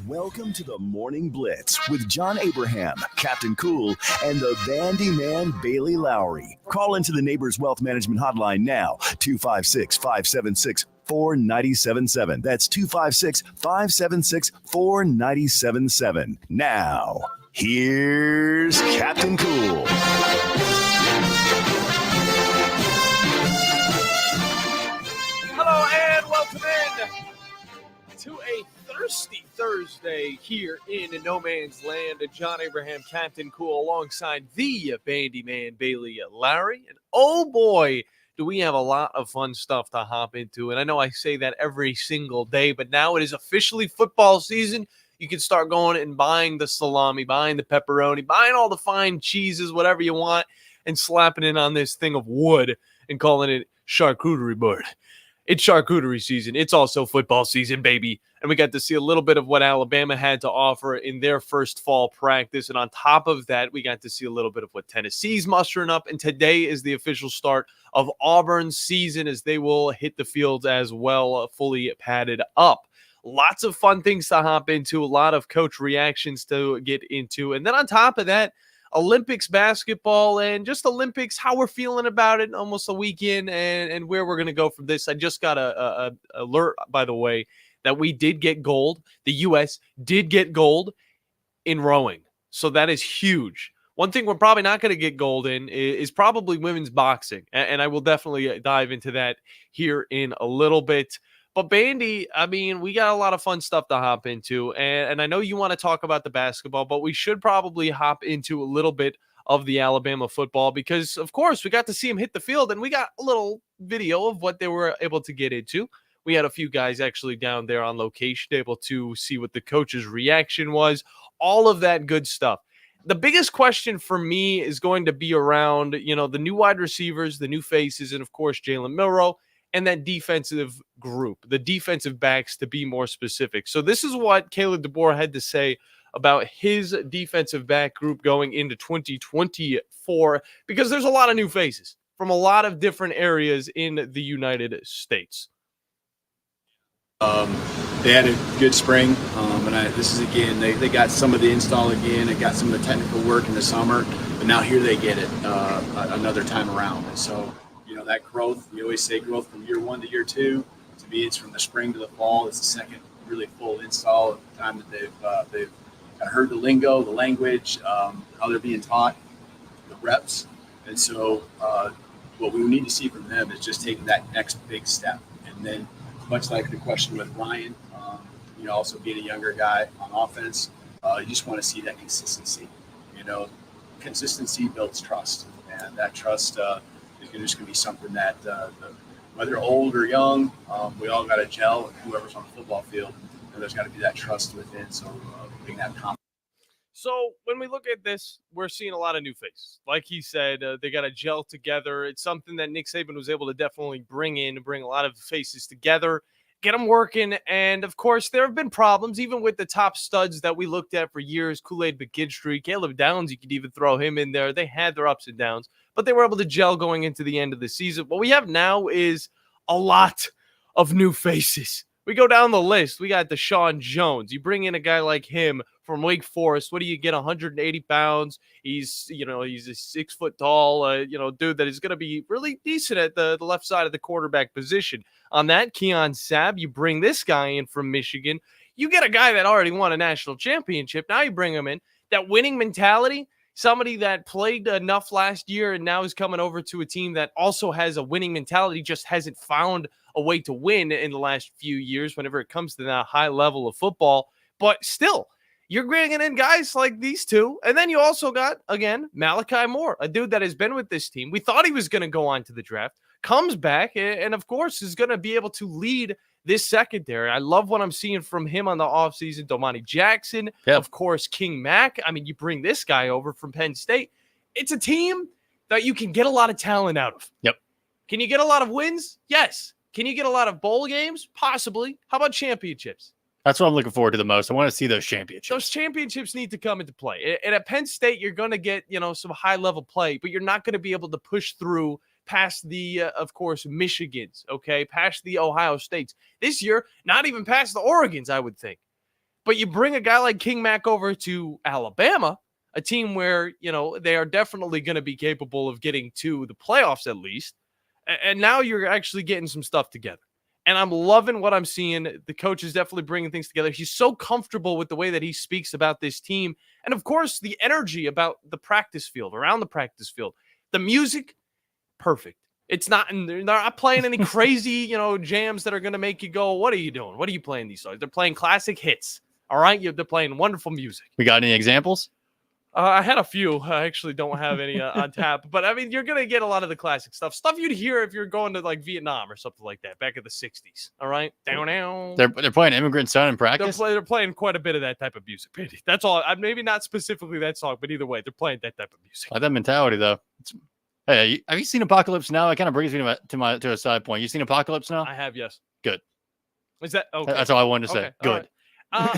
Welcome to the Morning Blitz with John Abraham, Captain Cool, and the Bandiman Bailey Lowery. Call into the Neighbors Wealth Management Hotline now, 256-576-4977. That's 256-576-4977. Now, here's Captain Cool. Hello and welcome in to a thirsty Thursday here in No Man's Land. John Abraham, Captain Cool, alongside the Bandiman Bailey Lowery. And oh boy, do we have a lot of fun stuff to hop into. And I know I say that every single day, but now it is officially football season. You can start going and buying the salami, buying the pepperoni, buying all the fine cheeses, whatever you want, and slapping it on this thing of wood and calling it charcuterie board. It's charcuterie season. It's also football season, baby. And we got to see a little bit of what Alabama had to offer in their first fall practice. And on top of that, we got to see a little bit of what Tennessee's mustering up. And today is the official start of Auburn's season as they will hit the fields as well, fully padded up. Lots of fun things to hop into, a lot of coach reactions to get into. And then on top of that, Olympics basketball and just Olympics, how we're feeling about it almost a weekend and where we're going to go from this. I just got a alert, by the way, that we did get gold. The U.S. did get gold in rowing. So that is huge. One thing we're probably not going to get gold in is probably women's boxing. And I will definitely dive into that here in a little bit. But Bandy, I mean, we got a lot of fun stuff to hop into. And I know you want to talk about the basketball, but we should probably hop into a little bit of the Alabama football because, of course, we got to see them hit the field and we got a little video of what they were able to get into. We had a few guys actually down there on location able to see what the coach's reaction was, all of that good stuff. The biggest question for me is going to be around, the new wide receivers, the new faces, and, of course, Jalen Milroe. And that defensive group, the defensive backs to be more specific. So this is what Caleb DeBoer had to say about his defensive back group going into 2024, because there's a lot of new faces from a lot of different areas in the United States. They had a good spring, this is again, they got some of the install again, they got some of the technical work in the summer, but now here they get it another time around. And so, that growth, we always say growth from year one to year two. To me, it's from the spring to the fall. It's the second really full install of the time that they've heard the lingo, the language, how they're being taught, the reps. And so what we need to see from them is just taking that next big step. And then much like the question with Ryan, also being a younger guy on offense, you just want to see that consistency. Consistency builds trust. And that trust is just going to be something that whether old or young, we all got to gel, and whoever's on the football field, and there's got to be that trust within. So being that confidence. So when we look at this, we're seeing a lot of new faces. Like he said, they got to gel together. It's something that Nick Saban was able to definitely bring a lot of faces together, get them working. And, of course, there have been problems, even with the top studs that we looked at for years, Kool-Aid McGinstry, Caleb Downs, you could even throw him in there. They had their ups and downs, but they were able to gel going into the end of the season. What we have now is a lot of new faces. We go down the list. We got Deshaun Jones. You bring in a guy like him from Wake Forest. What do you get? 180 pounds. He's a 6 foot tall, dude that is going to be really decent at the left side of the quarterback position. On that, Keon Sabb, you bring this guy in from Michigan. You get a guy that already won a national championship. Now you bring him in. That winning mentality, somebody that played enough last year and now is coming over to a team that also has a winning mentality, just hasn't found a way to win in the last few years whenever it comes to that high level of football. But still, you're bringing in guys like these two. And then you also got, again, Malachi Moore, a dude that has been with this team. We thought he was going to go on to the draft, comes back, and of course is going to be able to lead this secondary. I love what I'm seeing from him on the offseason. Domani Jackson, of course, King Mack. I mean, you bring this guy over from Penn State. It's a team that you can get a lot of talent out of. Yep. Can you get a lot of wins? Yes. Can you get a lot of bowl games? Possibly. How about championships? That's what I'm looking forward to the most. I want to see those championships. Those championships need to come into play. And at Penn State, you're going to get, some high-level play, but you're not going to be able to push through past the, of course, Michigans, okay, past the Ohio States. This year, not even past the Oregons, I would think. But you bring a guy like King Mack over to Alabama, a team where, they are definitely going to be capable of getting to the playoffs at least. And now you're actually getting some stuff together. And I'm loving what I'm seeing. The coach is definitely bringing things together. He's so comfortable with the way that he speaks about this team. And, of course, the energy about the practice field, around the practice field. The music, perfect. It's not, they're not playing any crazy, jams that are going to make you go, what are you doing? What are you playing these songs? They're playing classic hits. All right? They're playing wonderful music. We got any examples? I had a few. I actually don't have any on tap. But, I mean, you're going to get a lot of the classic stuff. Stuff you'd hear if you're going to, like, Vietnam or something like that back in the 60s. All right? Down. They're playing Immigrant Son in practice? They're playing quite a bit of that type of music. That's all. Maybe not specifically that song, but either way, they're playing that type of music. I like that mentality, though. Hey, have you seen Apocalypse Now? That kind of brings me to a side point. You seen Apocalypse Now? I have, yes. Good. Is that okay? That's all I wanted to say. Okay, good. Right.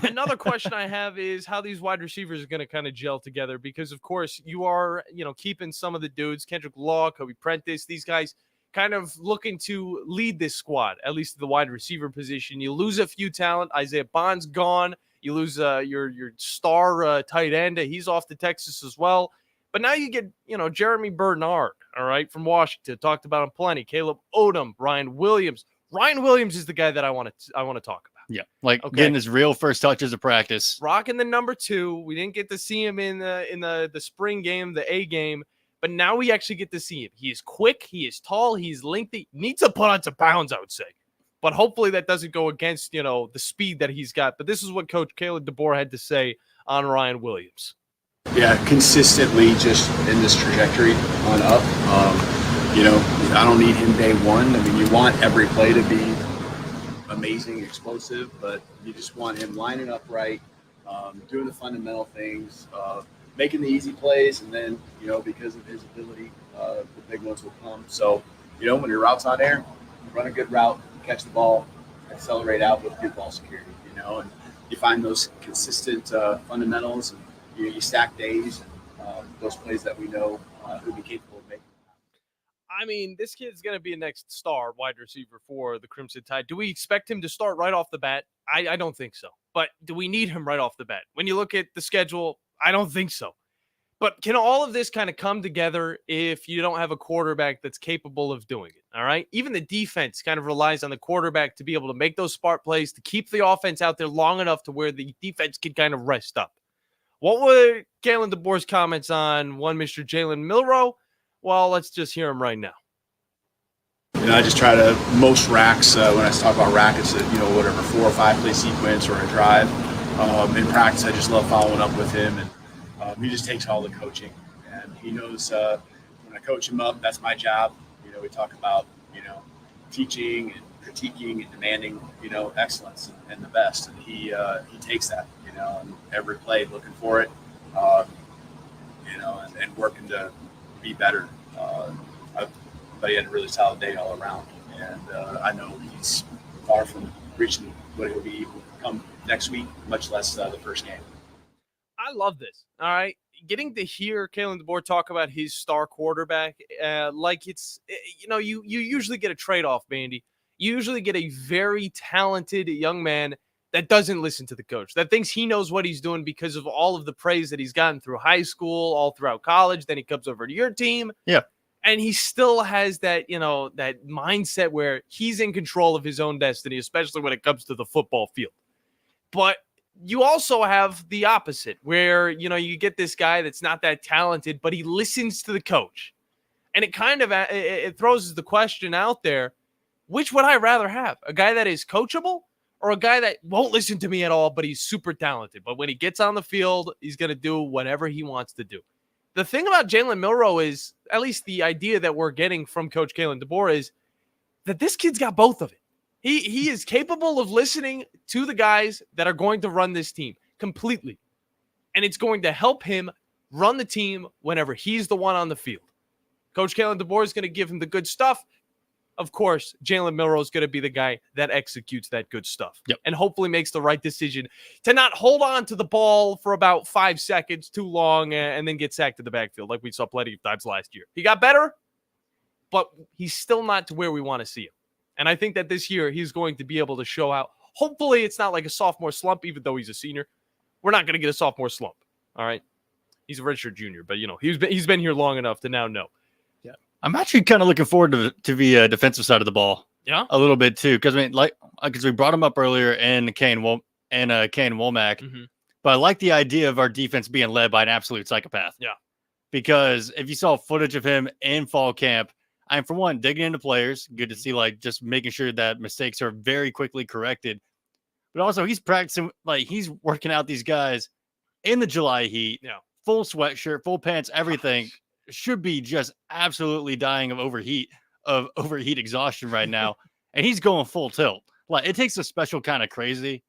Another question I have is how these wide receivers are going to kind of gel together because, of course, you are, keeping some of the dudes, Kendrick Law, Kobe Prentice, these guys kind of looking to lead this squad, at least the wide receiver position. You lose a few talent. Isaiah Bond's gone. You lose your star tight end. He's off to Texas as well. But now you get, Jeremy Bernard, all right, from Washington. Talked about him plenty. Caleb Odom, Ryan Williams. Ryan Williams is the guy that I want to talk about. Yeah, getting his real first touches of practice. Rocking the number 2. We didn't get to see him in the spring game, the A game, but now we actually get to see him. He is quick. He is tall. He's lengthy. Needs to put on some pounds, I would say. But hopefully that doesn't go against, the speed that he's got. But this is what Coach Caleb DeBoer had to say on Ryan Williams. Yeah, consistently just in this trajectory on up. I don't need him day one. I mean, you want every play to be amazing, explosive, but you just want him lining up right, doing the fundamental things, making the easy plays, and then, because of his ability, the big ones will come. So, when your route's on air, run a good route, catch the ball, accelerate out with good ball security, and you find those consistent fundamentals, and you stack days, and those plays that we know he'll be capable of making. I mean, this kid's going to be a next star wide receiver for the Crimson Tide. Do we expect him to start right off the bat? I don't think so. But do we need him right off the bat? When you look at the schedule, I don't think so. But can all of this kind of come together if you don't have a quarterback that's capable of doing it? All right. Even the defense kind of relies on the quarterback to be able to make those smart plays, to keep the offense out there long enough to where the defense can kind of rest up. What were Kalen DeBoer's comments on one Mr. Jalen Milroe? Well, let's just hear him right now. I just try to, most racks, when I talk about rack, it's whatever, 4 or 5 play sequence or a drive. In practice, I just love following up with him, and he just takes all the coaching. And he knows when I coach him up, that's my job. We talk about, teaching and critiquing and demanding, excellence and the best. And he takes that, and every play looking for it, and working to be better. But he had a really solid day all around. And I know he's far from reaching what he'll be come next week, much less the first game. I love this. All right. Getting to hear Kalen DeBoer talk about his star quarterback, like it's, you usually get a trade-off, Bandy. You usually get a very talented young man that doesn't listen to the coach, that thinks he knows what he's doing because of all of the praise that he's gotten through high school, all throughout college. Then he comes over to your team. Yeah. And he still has that, that mindset where he's in control of his own destiny, especially when it comes to the football field. But you also have the opposite where, you get this guy that's not that talented, but he listens to the coach. And it kind of, it throws the question out there, which would I rather have? A guy that is coachable or a guy that won't listen to me at all, but he's super talented. But when he gets on the field, he's going to do whatever he wants to do. The thing about Jalen Milroe is, at least the idea that we're getting from Coach Kalen DeBoer is that this kid's got both of it. He is capable of listening to the guys that are going to run this team completely. And it's going to help him run the team whenever he's the one on the field. Coach Kalen DeBoer is going to give him the good stuff. Of course, Jalen Milroe is going to be the guy that executes that good stuff. Yep. And hopefully makes the right decision to not hold on to the ball for about 5 seconds too long and then get sacked in the backfield like we saw plenty of times last year. He got better. but he's still not to where we want to see him. And I think that this year he's going to be able to show out. Hopefully it's not like a sophomore slump, even though he's a senior. We're not going to get a sophomore slump. All right. He's a redshirt junior, but he's been here long enough to now know. Yeah. I'm actually kind of looking forward to the defensive side of the ball. Yeah. A little bit too. Because because we brought him up earlier and Kane Womack. Mm-hmm. But I like the idea of our defense being led by an absolute psychopath. Yeah. Because if you saw footage of him in fall camp, I'm for one digging into players. Good to see, just making sure that mistakes are very quickly corrected. But also he's practicing, he's working out these guys in the July heat. Yeah. Full sweatshirt, full pants, everything. Should be just absolutely dying of overheat exhaustion right now. And he's going full tilt. It takes a special kind of crazy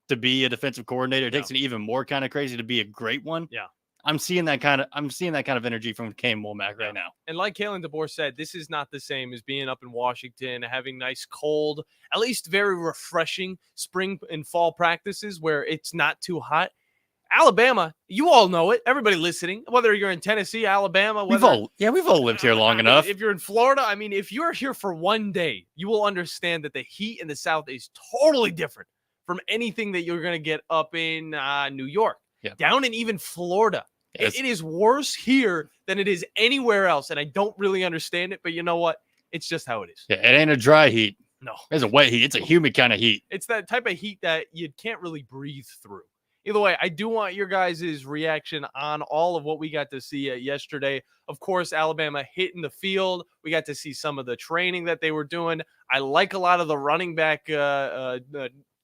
to be a defensive coordinator. It takes an even more kind of crazy to be a great one. Yeah. I'm seeing that kind of energy from Kane Womack right now. And like Kalen DeBoer said, this is not the same as being up in Washington, having nice, cold, at least very refreshing spring and fall practices where it's not too hot. Alabama, you all know it. Everybody listening, whether you're in Tennessee, Alabama, we've all lived here long enough. If you're in Florida, if you're here for one day, you will understand that the heat in the South is totally different from anything that you're going to get up in New York. Yeah. Down in even Florida. Yes. It is worse here than it is anywhere else, and I don't really understand it, but you know what? It's just how it is. Yeah, it ain't a dry heat. No. It's a wet heat. It's a humid kind of heat. It's that type of heat that you can't really breathe through. Either way, I do want your guys' reaction on all of what we got to see yesterday. Of course, Alabama hitting the field. We got to see some of the training that they were doing. I like a lot of the running back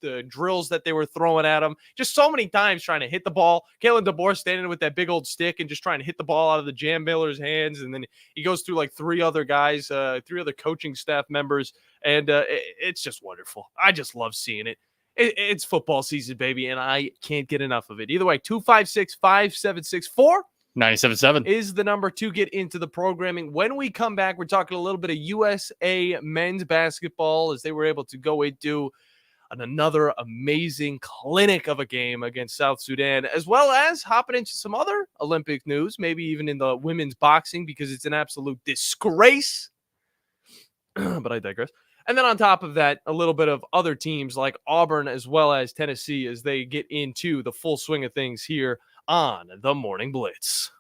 the drills that they were throwing at him. Just so many times trying to hit the ball. Kalen DeBoer standing with that big old stick and just trying to hit the ball out of the Jam Baylor's hands. And then he goes through three other guys, three other coaching staff members. And it's just wonderful. I just love seeing it. It's football season, baby, and I can't get enough of it. Either way, 256-5764 97.7 is the number to get into the programming. When we come back, we're talking a little bit of USA men's basketball as they were able to go into another amazing clinic of a game against South Sudan, as well as hopping into some other Olympic news, maybe even in the women's boxing, because it's an absolute disgrace. But I digress. And then on top of that, a little bit of other teams like Auburn as well as Tennessee as they get into the full swing of things here on the Morning Blitz.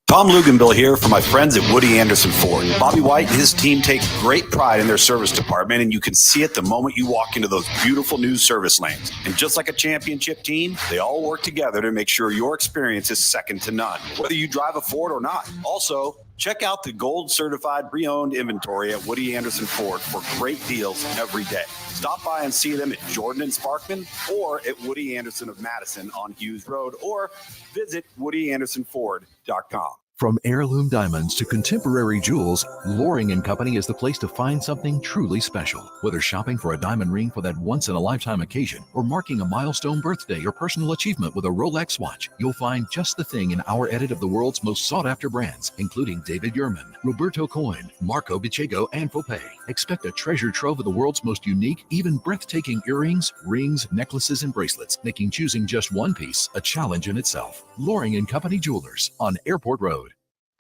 Tom Luganbill here for my friends at Woody Anderson Ford. Bobby White and his team take great pride in their service department, and you can see it the moment you walk into those beautiful new service lanes. And just like a championship team, they all work together to make sure your experience is second to none, whether you drive a Ford or not. Also, check out the gold certified pre-owned inventory at Woody Anderson Ford for great deals every day. Stop by and see them at Jordan and Sparkman or at Woody Anderson of Madison on Hughes Road, or visit WoodyAndersonFord.com. From heirloom diamonds to contemporary jewels, Lowery & Company is the place to find something truly special. Whether shopping for a diamond ring for that once-in-a-lifetime occasion or marking a milestone birthday or personal achievement with a Rolex watch, you'll find just the thing in our edit of the world's most sought-after brands, including David Yurman, Roberto Coin, Marco Bicego, and Fopay. Expect a treasure trove of the world's most unique, even breathtaking earrings, rings, necklaces, and bracelets, making choosing just one piece a challenge in itself. Lowery & Company Jewelers on Airport Road.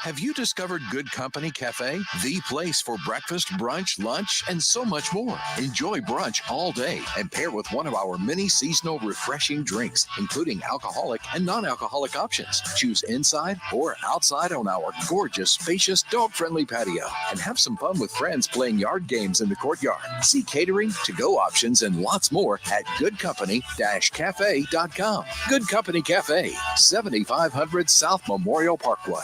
Have you discovered Good Company Cafe? The place for breakfast, brunch, lunch, and so much more. Enjoy brunch all day and pair with one of our many seasonal refreshing drinks, including alcoholic and non-alcoholic options. Choose inside or outside on our gorgeous, spacious, dog-friendly patio. And have some fun with friends playing yard games in the courtyard. See catering, to-go options, and lots more at goodcompany-cafe.com. Good Company Cafe, 7500 South Memorial Parkway.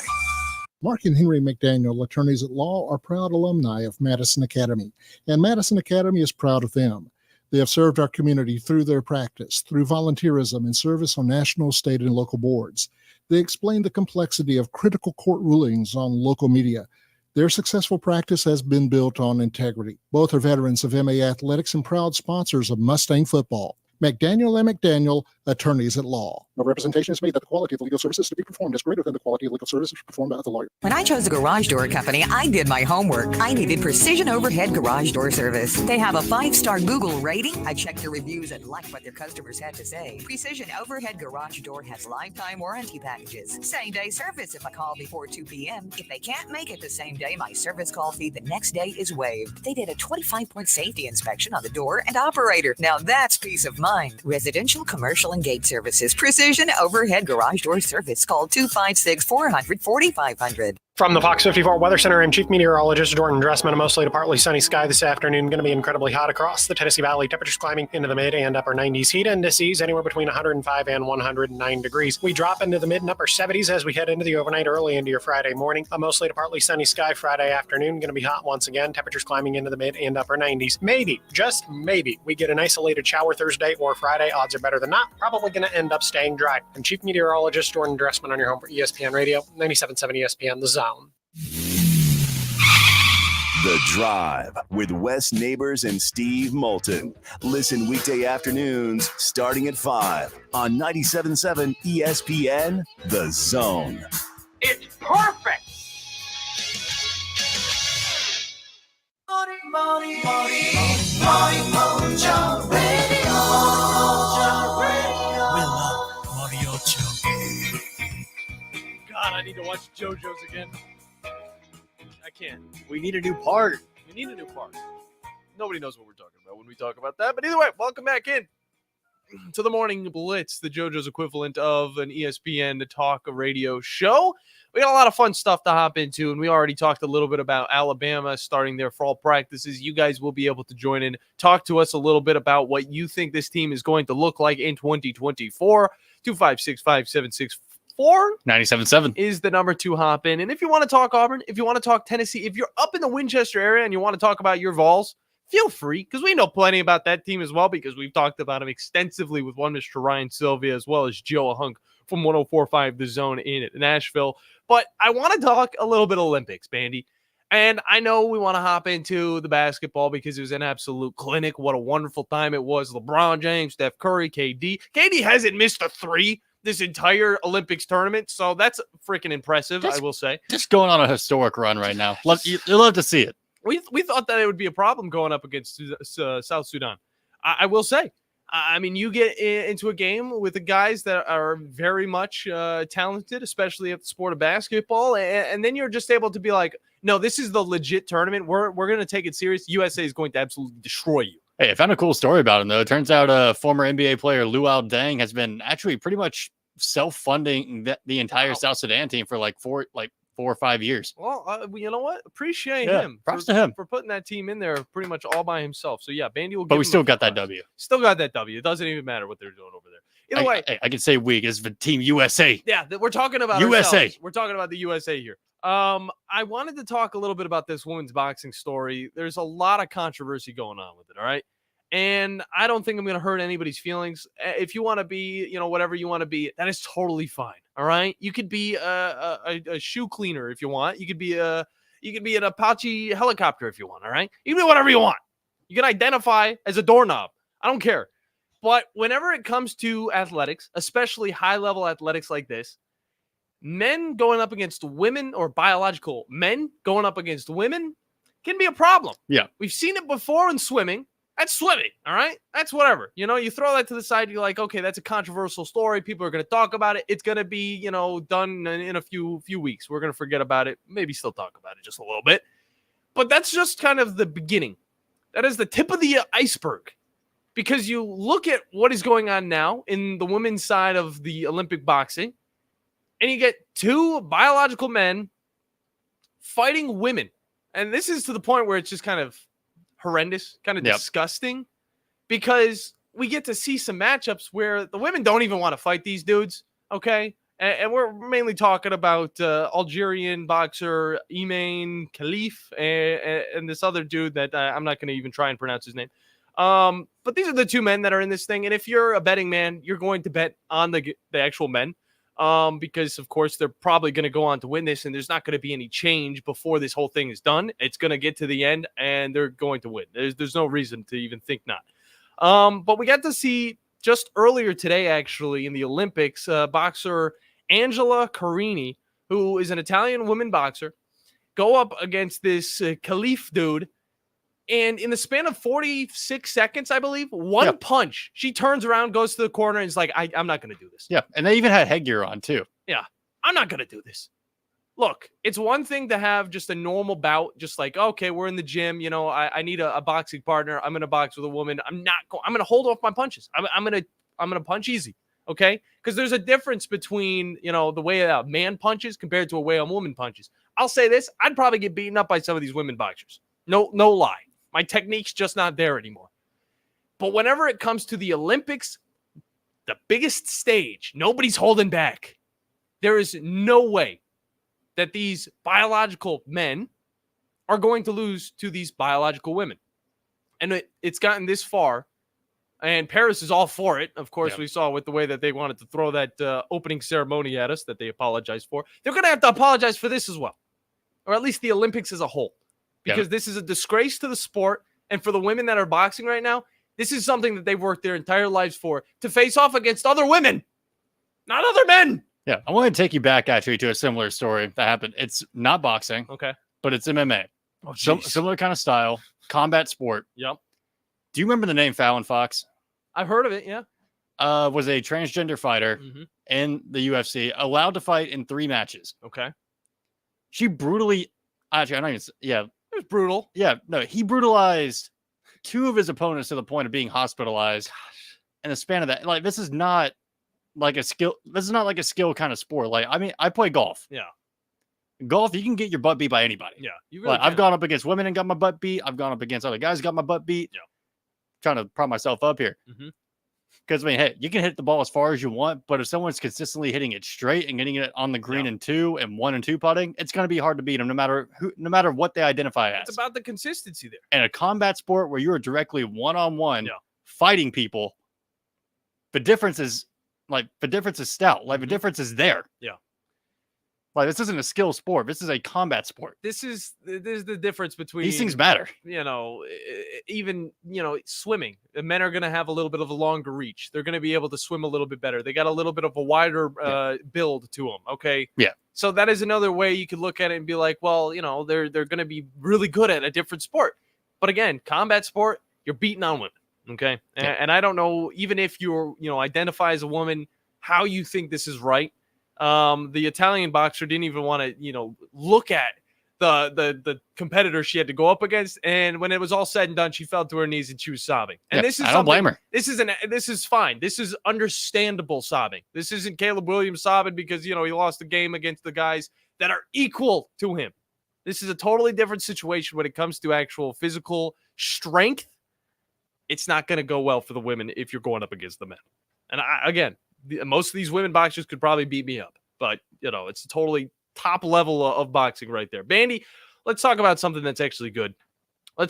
Mark and Henry McDaniel, attorneys at law, are proud alumni of Madison Academy, and Madison Academy is proud of them. They have served our community through their practice, through volunteerism and service on national, state, and local boards. They explain the complexity of critical court rulings on local media. Their successful practice has been built on integrity. Both are veterans of MA Athletics and proud sponsors of Mustang football. McDaniel & McDaniel, Attorneys at Law. No representation is made that the quality of legal services to be performed is greater than the quality of legal services performed by the lawyer. When I chose a garage door company, I did my homework. I needed precision overhead garage door service. They have a 5-star Google rating. I checked the reviews and liked what their customers had to say. Precision overhead garage door has lifetime warranty packages. Same-day service if I call before 2 p.m. If they can't make it the same day, my service call fee the next day is waived. They did a 25-point safety inspection on the door and operator. Now that's peace of mind. Residential, commercial, and gate services. Precision overhead garage door service. Call 256-400-4500. From the Fox 54 Weather Center, I'm Chief Meteorologist Jordan Dressman. A mostly to partly sunny sky this afternoon. Going to be incredibly hot across the Tennessee Valley. Temperatures climbing into the mid and upper 90s. Heat indices anywhere between 105 and 109 degrees. We drop into the mid and upper 70s as we head into the overnight early into your Friday morning. A mostly to partly sunny sky Friday afternoon. Going to be hot once again. Temperatures climbing into the mid and upper 90s. Maybe, just maybe, we get an isolated shower Thursday or Friday. Odds are better than not. Probably going to end up staying dry. I'm Chief Meteorologist Jordan Dressman on your home for ESPN Radio, 97.7 ESPN The Zone. The Drive with Wes Neighbors and Steve Moulton. Listen weekday afternoons starting at 5 on 97.7 ESPN The Zone. It's perfect. Mojo Radio. We love Mojo. God, I need to watch JoJo's again. I can't. We need a new part. We need a new part. Nobody knows what we're talking about when we talk about that. But either way, welcome back in to the Morning Blitz, the JoJo's equivalent of an ESPN talk radio show. We got a lot of fun stuff to hop into, and we already talked a little bit about Alabama starting their fall practices. You guys will be able to join in, talk to us a little bit about what you think this team is going to look like in 2024. 256-5764. 97.7 is the number to hop in. And if you want to talk Auburn, if you want to talk Tennessee, if you're up in the Winchester area and you want to talk about your Vols, feel free, because we know plenty about that team as well, because we've talked about them extensively with one Mr. Ryan Sylvia, as well as Joe Hunk from 104.5 The Zone in Nashville. But I want to talk a little bit Olympics, Bandy. And I know we want to hop into the basketball because it was an absolute clinic. What a wonderful time it was. LeBron James, Steph Curry, KD. KD hasn't missed a three this entire Olympics tournament, so that's freaking impressive, I will say. Just going on a historic run right now. You'll love to see it. We thought that it would be a problem going up against South Sudan. I will say, I mean, you get into a game with the guys that are very much talented, especially at the sport of basketball, and then you're just able to be like, no, this is the legit tournament. We're going to take it serious. USA is going to absolutely destroy you. Hey, I found a cool story about him, though. It turns out former NBA player Luol Deng has been actually pretty much self-funding the entire South Sudan team for like 4 or 5 years. Well, you know what? Appreciate him. Props to him for putting that team in there pretty much all by himself. So yeah, Bandy will. But we still got that W. Still got that W. It doesn't even matter what they're doing over there. Either way, I can say we is the team USA. Yeah, we're talking about USA. Ourselves. We're talking about the USA here. I wanted to talk a little bit about this women's boxing story. There's a lot of controversy going on with it. All right. And I don't think I'm going to hurt anybody's feelings. If you want to be, whatever you want to be, that is totally fine. All right. You could be a shoe cleaner if you want. You could be an Apache helicopter if you want. All right. You can do whatever you want. You can identify as a doorknob. I don't care. But whenever it comes to athletics, especially high level athletics like this, men going up against women or biological men going up against women can be a problem. Yeah. We've seen it before in swimming. That's swimming, all right? That's whatever. You throw that to the side. You're like, okay, that's a controversial story. People are going to talk about it. It's going to be, done in a few weeks. We're going to forget about it. Maybe still talk about it just a little bit. But that's just kind of the beginning. That is the tip of the iceberg. Because you look at what is going on now in the women's side of the Olympic boxing, and you get two biological men fighting women. And this is to the point where it's just kind of horrendous, kind of disgusting, because we get to see some matchups where the women don't even want to fight these dudes, okay? And we're mainly talking about Algerian boxer Iman Khalif and this other dude that I'm not going to even try and pronounce his name. But these are the two men that are in this thing. And if you're a betting man, you're going to bet on the actual men. Because, of course, they're probably going to go on to win this, and there's not going to be any change before this whole thing is done. It's going to get to the end, and they're going to win. There's no reason to even think not. But we got to see just earlier today, actually, in the Olympics, boxer Angela Carini, who is an Italian woman boxer, go up against this Khalif dude. And in the span of 46 seconds, I believe, one punch, she turns around, goes to the corner, and is like, I'm not going to do this. Yeah, and they even had headgear on, too. Yeah, I'm not going to do this. Look, it's one thing to have just a normal bout, just like, okay, we're in the gym. You know, I need a boxing partner. I'm going to box with a woman. I'm going to hold off my punches. I'm going to punch easy. Okay. Because there's a difference between, you know, the way a man punches compared to a way a woman punches. I'll say this. I'd probably get beaten up by some of these women boxers. No lie. My technique's just not there anymore. But whenever it comes to the Olympics, the biggest stage, nobody's holding back. There is no way that these biological men are going to lose to these biological women. And it's gotten this far, and Paris is all for it. Of course, we saw with the way that they wanted to throw that opening ceremony at us that they apologized for. They're going to have to apologize for this as well, or at least the Olympics as a whole, because this is a disgrace to the sport. And for the women that are boxing right now, this is something that they've worked their entire lives for, to face off against other women, not other men. Yeah, I want to take you back actually to a similar story that happened. It's not boxing, but it's MMA. Oh, similar kind of style, combat sport. Yep. Do you remember the name Fallon Fox? I've heard of it, yeah. Was a transgender fighter in the UFC, allowed to fight in 3 matches. Okay. She brutally, actually, I'm not even, it was brutal. Yeah, no, he brutalized 2 of his opponents to the point of being hospitalized. In the span of that, like, this is not like a skill. This is not like a skill kind of sport. Like, I mean, I play golf. Yeah. Golf, you can get your butt beat by anybody. Yeah. You really I've gone up against women and got my butt beat. I've gone up against other guys, got my butt beat. Yeah. Trying to prop myself up here. Because, I mean, hey, you can hit the ball as far as you want, but if someone's consistently hitting it straight and getting it on the green in 2 and 1 and 2 putting, it's going to be hard to beat them no matter what they identify as. It's about the consistency there. And a combat sport where you are directly one-on-one fighting people, the difference is stout. Like, the difference is there. Yeah. Like, this isn't a skill sport. This is a combat sport. This is the difference between these things matter. You know, even, you know, swimming. The men are going to have a little bit of a longer reach. They're going to be able to swim a little bit better. They got a little bit of a wider build to them. Okay. Yeah. So that is another way you could look at it and be like, well, you know, they're going to be really good at a different sport. But again, combat sport, you're beating on women. Okay. Yeah. And I don't know, even if you're, you know, identify as a woman, how you think this is right. The Italian boxer didn't even want to, you know, look at the competitor she had to go up against. And when it was all said and done, she fell to her knees and she was sobbing. And this is I don't blame her. This is fine. This is understandable sobbing. This isn't Caleb Williams sobbing because, you know, he lost the game against the guys that are equal to him. This is a totally different situation when it comes to actual physical strength. It's not going to go well for the women if you're going up against the men. And again, most of these women boxers could probably beat me up, but, you know, it's a totally top level of boxing right there. Bandy, let's talk about something that's actually good. I'll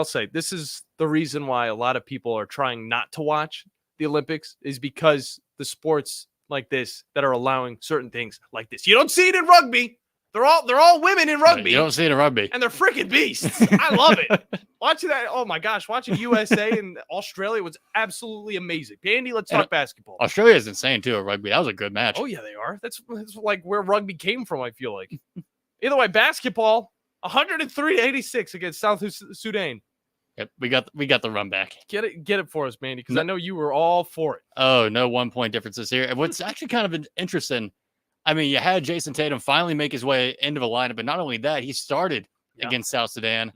say, this is the reason why a lot of people are trying not to watch the Olympics, is because the sports like this that are allowing certain things like this. You don't see it in rugby. They're all women in rugby. You don't see it in rugby. And they're freaking beasts. I love it. Watching that, oh my gosh, watching USA and Australia was absolutely amazing. Bandy, let's talk basketball. Australia is insane too at rugby. That was a good match. Oh yeah, they are. That's like where rugby came from, I feel like. Either way, basketball, 103-86 against South Sudan. Yep, we got the run back. Get it for us, Bandy, because I know you were all for it. Oh, no 1-point differences here. And what's actually kind of interesting, I mean, you had Jason Tatum finally make his way into the lineup, but not only that, he started against South Sudan.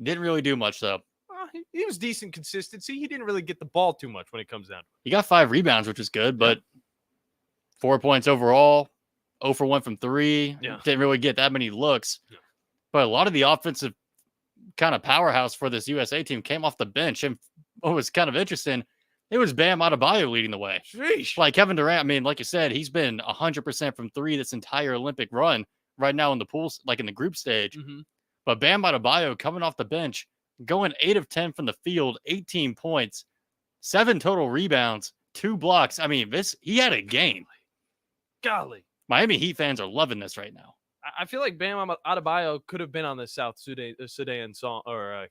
Didn't really do much, though. He was decent consistency. He didn't really get the ball too much when it comes down to it. He got 5 rebounds, which is good, but 4 points overall, 0 for 1 from 3. Didn't really get that many looks. But a lot of the offensive kind of powerhouse for this USA team came off the bench. And what was kind of interesting, it was Bam Adebayo leading the way. Sheesh. Like Kevin Durant, I mean, like you said, he's been 100% from 3 this entire Olympic run right now in the pool, like in the group stage. But Bam Adebayo coming off the bench, going 8 of 10 from the field, 18 points, 7 total rebounds, 2 blocks. I mean, he had a game. Golly. Miami Heat fans are loving this right now. I feel like Bam Adebayo could have been on the South Sudan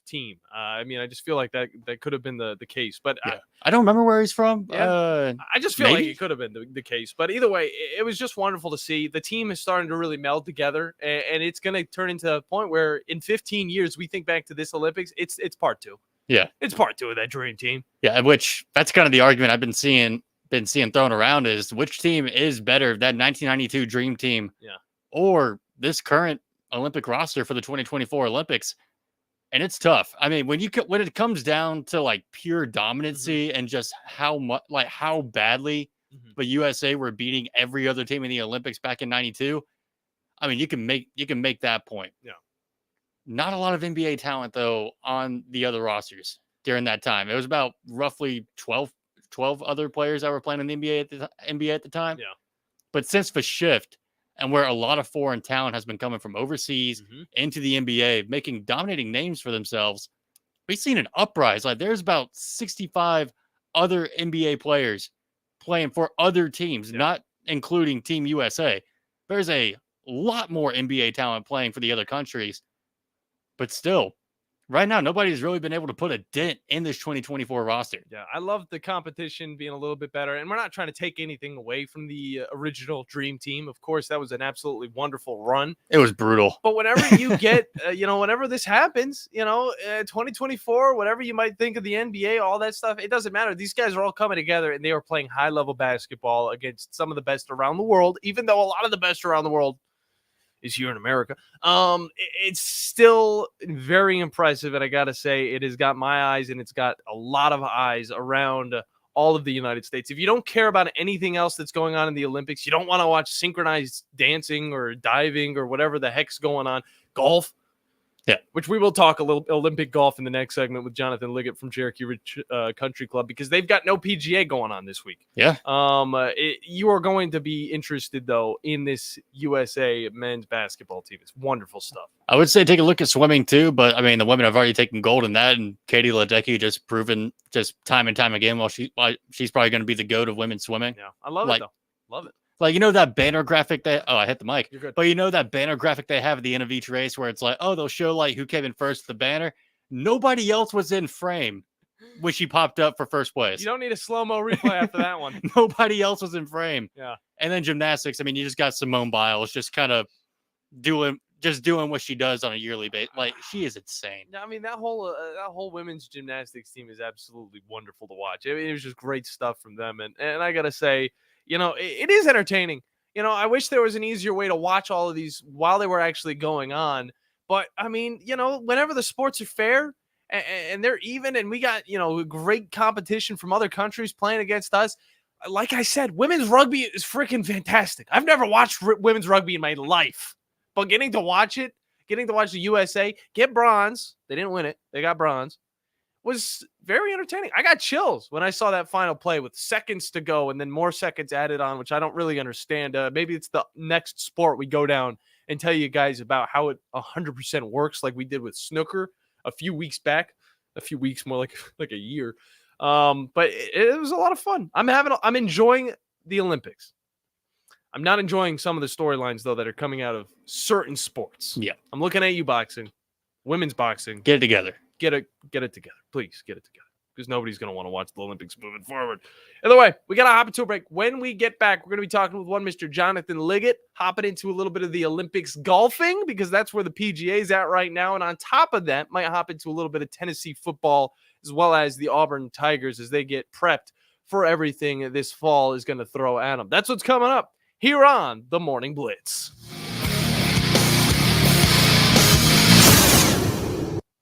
team. I mean, I just feel like that could have been the case. But Yeah. I don't remember where he's from. I just feel like maybe? it could have been the case. But either way, it was just wonderful to see. The team is starting to really meld together, and it's going to turn into a point where in 15 years we think back to this Olympics. It's part 2. Yeah, it's part 2 of that dream team. Yeah, which that's kind of the argument I've been seeing thrown around is which team is better, that 1992 dream team, or this current Olympic roster for the 2024 Olympics. And it's tough. I mean, when it comes down to like pure dominancy and just how badly the USA were beating every other team in the Olympics back in 92, I mean, you can make that point. Yeah. Not a lot of NBA talent, though, on the other rosters during that time. It was about roughly 12 other players that were playing in the NBA at the time. Yeah. But since the shift and where a lot of foreign talent has been coming from overseas into the NBA, dominating names for themselves, we've seen an uprise. Like there's about 65 other NBA players playing for other teams, not including Team USA. There's a lot more NBA talent playing for the other countries. But still, right now, nobody's really been able to put a dent in this 2024 roster. Yeah, I love the competition being a little bit better. And we're not trying to take anything away from the original Dream Team. Of course, that was an absolutely wonderful run. It was brutal. But whenever you get, whenever this happens, 2024, whatever you might think of the NBA, all that stuff, it doesn't matter. These guys are all coming together and they are playing high-level basketball against some of the best around the world, even though a lot of the best around the world is here in America. It's still very impressive, and I gotta say, it has got my eyes, and it's got a lot of eyes around all of the United States. If you don't care about anything else that's going on in the Olympics, you don't want to watch synchronized dancing or diving or whatever the heck's going on, golf. Yeah, which we will talk a little Olympic golf in the next segment with Jonathan Liggett from Cherokee Country Club, because they've got no PGA going on this week. Yeah. You are going to be interested, though, in this USA men's basketball team. It's wonderful stuff. I would say take a look at swimming, too. But, I mean, the women have already taken gold in that. And Katie Ledecky just proven just time and time again she's probably going to be the GOAT of women's swimming. Yeah, I love it, though. Love it. Like, that banner graphic I hit the mic. You're good. But that banner graphic they have at the end of each race where it's like, they'll show like who came in first with the banner. Nobody else was in frame when she popped up for first place. You don't need a slow-mo replay after that one. Nobody else was in frame. Yeah. And then gymnastics, I mean, you just got Simone Biles just kind of doing what she does on a yearly basis. Like, she is insane. I mean, that whole women's gymnastics team is absolutely wonderful to watch. I mean, it was just great stuff from them. And I got to say, it is entertaining. I wish there was an easier way to watch all of these while they were actually going on. But, I mean, whenever the sports are fair and they're even and we got, great competition from other countries playing against us, like I said, women's rugby is freaking fantastic. I've never watched women's rugby in my life. But getting to watch the USA get bronze, they didn't win it, they got bronze, was very entertaining. I got chills when I saw that final play with seconds to go and then more seconds added on, which I don't really understand. Maybe it's the next sport we go down and tell you guys about how it 100% works, like we did with snooker a few weeks back. A few weeks, more like a year. But it was a lot of fun. I'm enjoying the Olympics. I'm not enjoying some of the storylines, though, that are coming out of certain sports. Yeah. I'm looking at you, boxing, women's boxing. Get it together. Get it together. Please get it together, because nobody's going to want to watch the Olympics moving forward. Either way, we got to hop into a break. When we get back, we're going to be talking with one Mr. Jonathan Liggett, hopping into a little bit of the Olympics golfing, because that's where the PGA is at right now. And on top of that, might hop into a little bit of Tennessee football, as well as the Auburn Tigers as they get prepped for everything this fall is going to throw at them. That's what's coming up here on the Morning Blitz.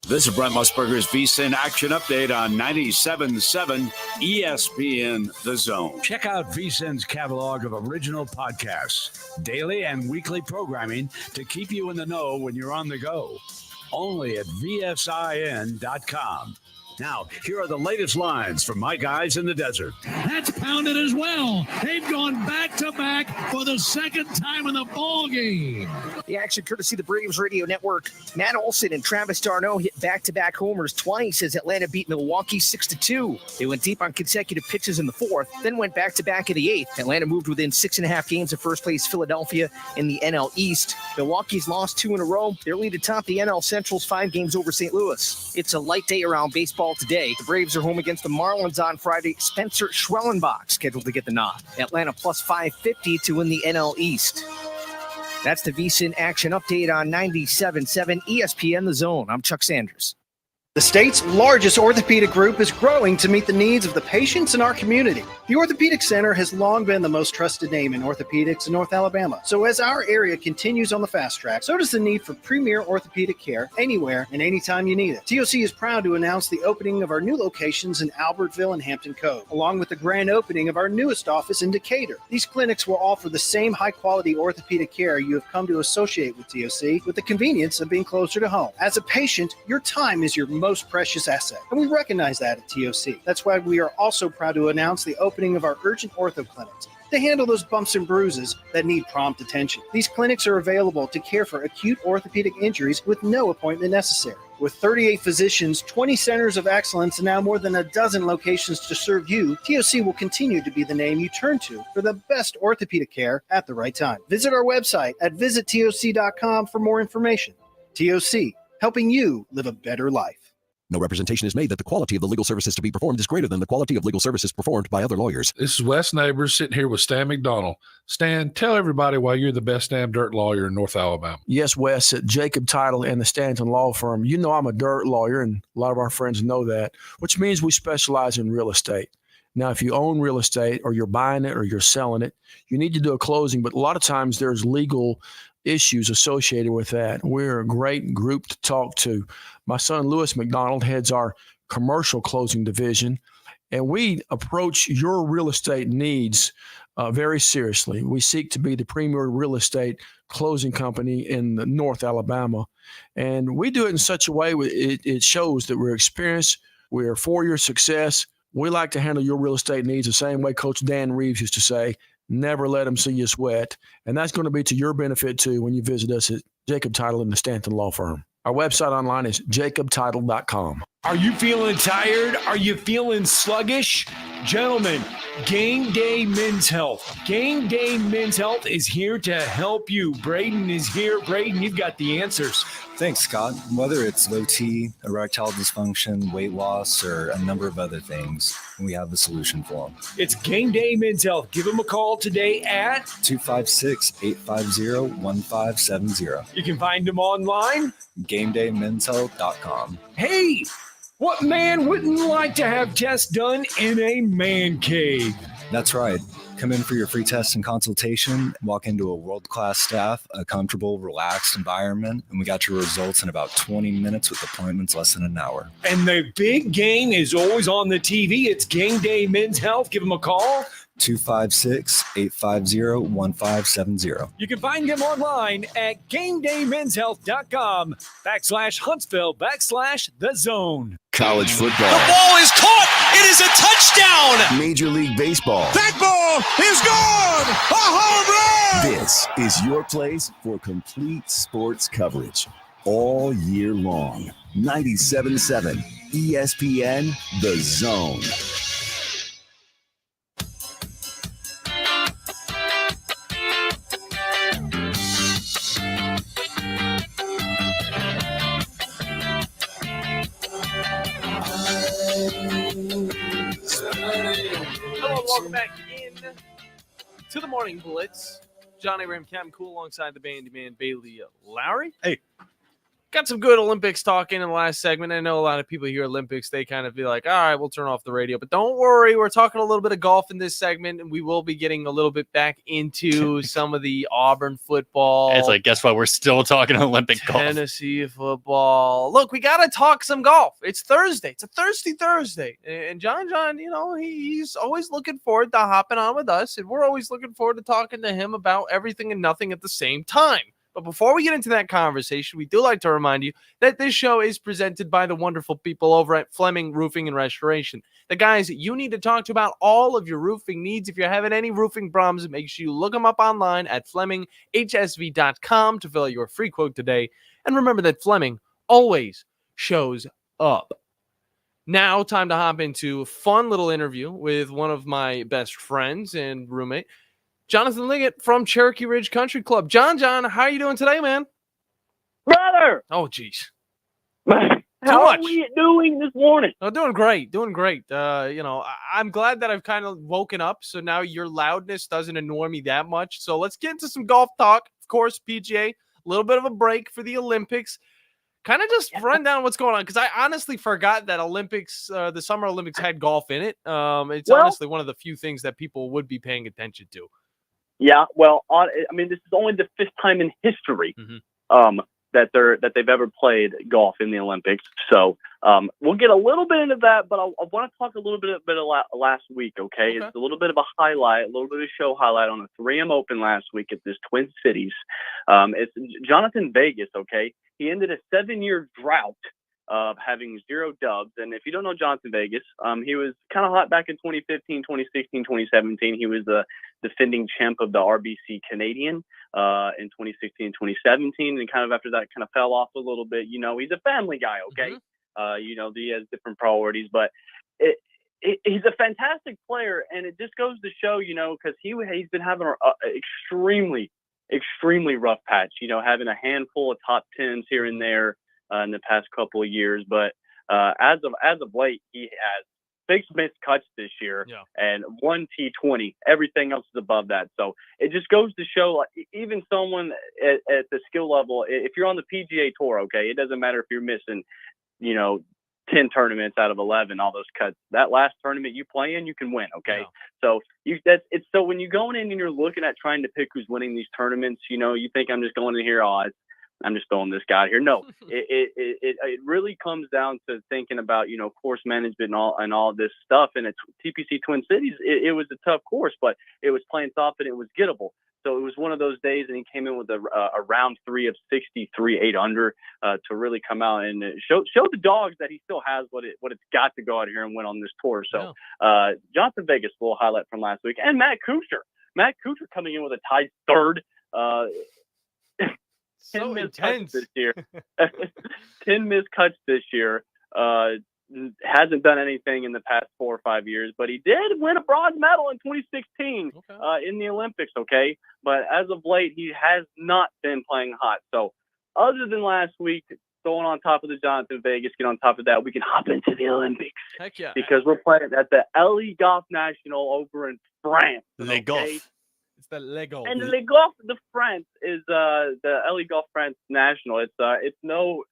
This is Brent Musburger's VSiN Action Update on 97.7 ESPN The Zone. Check out VSiN's catalog of original podcasts, daily and weekly programming to keep you in the know when you're on the go. Only at VSIN.com. Now, here are the latest lines from my guys in the desert. That's pounded as well. They've gone back-to-back for the second time in the ball game. The action courtesy of the Braves Radio Network. Matt Olson and Travis d'Arnaud hit back-to-back homers twice as Atlanta beat Milwaukee 6-2. They went deep on consecutive pitches in the fourth, then went back-to-back in the eighth. Atlanta moved within 6.5 games of first-place Philadelphia in the NL East. Milwaukee's lost 2 in a row. Their lead atop the NL Central's 5 games over St. Louis. It's a light day around baseball today. The Braves are home against the Marlins on Friday. Spencer Schwellenbach scheduled to get the nod. Atlanta plus 550 to win the NL East. That's the VSiN Action Update on 97.7 ESPN The Zone. I'm Chuck Sanders. The state's largest orthopedic group is growing to meet the needs of the patients in our community. The Orthopedic Center has long been the most trusted name in orthopedics in North Alabama. So as our area continues on the fast track, so does the need for premier orthopedic care anywhere and anytime you need it. TOC is proud to announce the opening of our new locations in Albertville and Hampton Cove, along with the grand opening of our newest office in Decatur. These clinics will offer the same high-quality orthopedic care you have come to associate with TOC, with the convenience of being closer to home. As a patient, your time is your most precious asset, and we recognize that at TOC. That's why we are also proud to announce the opening of our urgent ortho clinics to handle those bumps and bruises that need prompt attention. These clinics are available to care for acute orthopedic injuries with no appointment necessary. With 38 physicians, 20 centers of excellence, and now more than a dozen locations to serve you, TOC will continue to be the name you turn to for the best orthopedic care at the right time. Visit our website at visittoc.com for more information. TOC, helping you live a better life. No representation is made that the quality of the legal services to be performed is greater than the quality of legal services performed by other lawyers. This is Wes Neighbors sitting here with Stan McDonald. Stan, tell everybody why you're the best damn dirt lawyer in North Alabama. Yes, Wes, at Jacob Title and the Stanton Law Firm. You know I'm a dirt lawyer, and a lot of our friends know that, which means we specialize in real estate. Now, if you own real estate or you're buying it or you're selling it, you need to do a closing, but a lot of times there's legal issues associated with that. We're a great group to talk to. My son, Lewis McDonald, heads our commercial closing division, and we approach your real estate needs very seriously. We seek to be the premier real estate closing company in North Alabama, and we do it in such a way it shows that we're experienced, we're for your success. We like to handle your real estate needs the same way Coach Dan Reeves used to say, never let them see you sweat. And that's going to be to your benefit, too, when you visit us at Jacob Title and the Stanton Law Firm. Our website online is jacobtitle.com. Are you feeling tired? Are you feeling sluggish? Gentlemen, Game Day Men's Health. Game Day Men's Health is here to help you. Braden is here. Braden, you've got the answers. Thanks, Scott. Whether it's low T, erectile dysfunction, weight loss, or a number of other things, we have the solution for them. It's Game Day Men's Health. Give them a call today at 256-850-1570. You can find them online. GameDayMen'sHealth.com. Hey, what man wouldn't like to have tests done in a man cave? That's right. Come in for your free test and consultation, walk into a world-class staff, a comfortable, relaxed environment, and we got your results in about 20 minutes with appointments less than an hour. And the big game is always on the TV. It's Game Day Men's Health. Give them a call. 256-850-1570. You can find them online at GameDayMen'sHealth.com/Huntsville/The Zone. College football. The ball is caught. It is a touchdown. Major League Baseball. That ball is gone. A home run. This is your place for complete sports coverage all year long. 97.7 ESPN The Zone. Hello, welcome back in to the Morning Blitz. John Abraham, Captain Cool, alongside the Bandiman, Bailey Lowery. Hey, got some good Olympics talk in the last segment. I know a lot of people hear Olympics, they kind of be like, all right, we'll turn off the radio. But don't worry, we're talking a little bit of golf in this segment, and we will be getting a little bit back into some of the Auburn football. It's like, guess what? We're still talking Olympic golf. Tennessee football. Look, we got to talk some golf. It's Thursday. It's a thirsty Thursday. And John, you know, he's always looking forward to hopping on with us, and we're always looking forward to talking to him about everything and nothing at the same time. But before we get into that conversation, we do like to remind you that this show is presented by the wonderful people over at Fleming Roofing and Restoration. The guys that you need to talk to about all of your roofing needs. If you're having any roofing problems, make sure you look them up online at FlemingHSV.com to fill out your free quote today. And remember that Fleming always shows up. Now, time to hop into a fun little interview with one of my best friends and roommate, Jonathan Liggett from Cherokee Ridge Country Club. John, how are you doing today, man? Brother! Oh, geez. How are we doing this morning? Oh, doing great. I'm glad that I've kind of woken up, so now your loudness doesn't annoy me that much. So let's get into some golf talk. Of course, PGA, a little bit of a break for the Olympics. Kind of just run down what's going on, because I honestly forgot that the Summer Olympics had golf in it. It's honestly one of the few things that people would be paying attention to. Yeah, well, this is only the 5th time in history that they've ever played golf in the Olympics. So we'll get a little bit into that, but I want to talk a little bit of last week, okay? It's a little bit of a highlight, a little bit of a show highlight on the 3M Open last week at this Twin Cities. It's Jonathan Vegas, okay? He ended a 7-year drought of having 0 dubs. And if you don't know Jonathan Vegas, he was kind of hot back in 2015, 2016, 2017. He was the defending champ of the RBC Canadian in 2016, 2017. And kind of after that kind of fell off a little bit. You know, he's a family guy, okay? He has different priorities. But he's a fantastic player. And it just goes to show, because he's been having an extremely rough patch, having a handful of top 10s here and there in the past couple of years. But as of late, he has 6 missed cuts this year and 1 T20. Everything else is above that. So it just goes to show, like, even someone at the skill level, if you're on the PGA Tour, okay, it doesn't matter if you're missing, 10 tournaments out of 11, all those cuts. That last tournament you play in, you can win, okay? So so when you're going in and you're looking at trying to pick who's winning these tournaments, you think I'm just going in here, I'm just throwing this guy here. No, it really comes down to thinking about, course management and all this stuff. And at TPC Twin Cities, it was a tough course, but it was playing soft and it was gettable. So it was one of those days, and he came in with a round 3 of 63, 8 under to really come out and show the dogs that he still has what it's got to go out here and win on this tour. So Jonathan Vegas, a little highlight from last week, and Matt Kuchar coming in with a tied 3rd. 10 missed cuts this year. 10 missed cuts this year. Hasn't done anything in the past 4 or 5 years, but he did win a bronze medal in 2016 in the Olympics, okay? But as of late, he has not been playing hot. So other than last week, going on top of the Jonathan Vegas, get on top of that, we can hop into the Olympics. Heck yeah. Because we're playing at the LE Golf National over in France. Le Golf. It's the Le Golf. And Le Golf de France is the LE Golf France National. It's no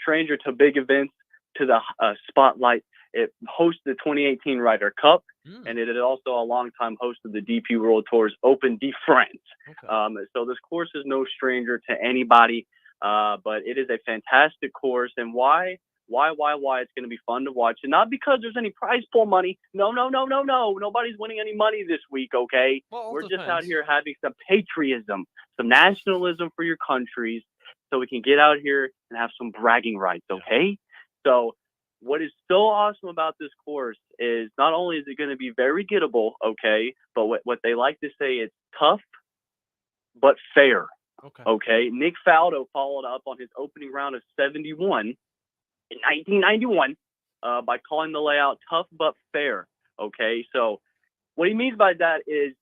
stranger to big events, to the spotlight. It hosts the 2018 Ryder Cup, and it is also a longtime host of the DP World Tour's Open de France. So this course is no stranger to anybody, but it is a fantastic course. And why? It's going to be fun to watch, and not because there's any prize pool money. No. Nobody's winning any money this week, okay? We're just out here having some patriotism, some nationalism for your countries, so we can get out here and have some bragging rights, okay? So what is so awesome about this course is not only is it going to be very gettable, okay, but what they like to say is tough but fair, okay? Nick Faldo followed up on his opening round of 71 in 1991 by calling the layout tough but fair, okay? So what he means by that is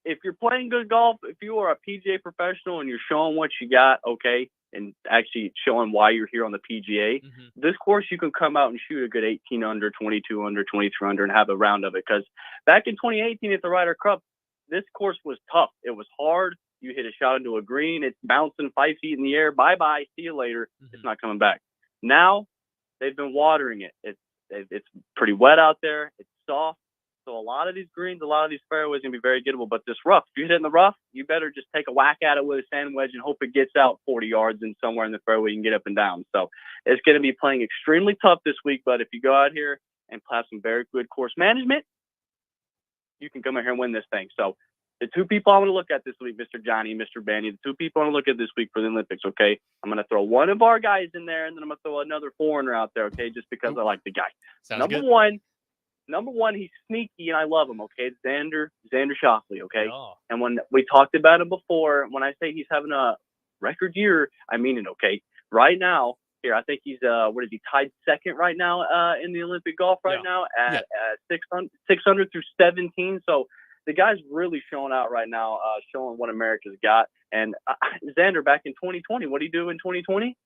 if you're playing good golf, if you are a PGA professional and you're showing what you got, okay, and actually showing why you're here on the PGA, this course you can come out and shoot a good 18 under, 22 under, 23 under, and have a round of it. Because back in 2018 at the Ryder Cup, this course was tough. It was hard. You hit a shot into a green. It's bouncing 5 feet in the air. Bye-bye. See you later. It's not coming back. Now, they've been watering it. It's pretty wet out there. It's soft. So a lot of these greens, a lot of these fairways are going to be very gettable. But this rough, if you hit it in the rough, you better just take a whack at it with a sand wedge and hope it gets out 40 yards and somewhere in the fairway you can get up and down. So it's going to be playing extremely tough this week. But if you go out here and have some very good course management, you can come out here and win this thing. So The two people I want to look at this week, Mr. Johnny and Mr. Bandy, the two people I want to look at this week for the Olympics, okay? I'm going to throw one of our guys in there, and then I'm going to throw another foreigner out there, okay, just because I like the guy. Number one, he's sneaky, and I love him, okay? It's Xander Schauffele, okay? Oh. And when we talked about him before, when I say he's having a record year, I mean it, okay? Right now, here, I think he's, tied second right now in the Olympic golf now at 600 through 17, so the guy's really showing out right now, showing what America's got. And Xander, back in 2020, what did he do in 2020?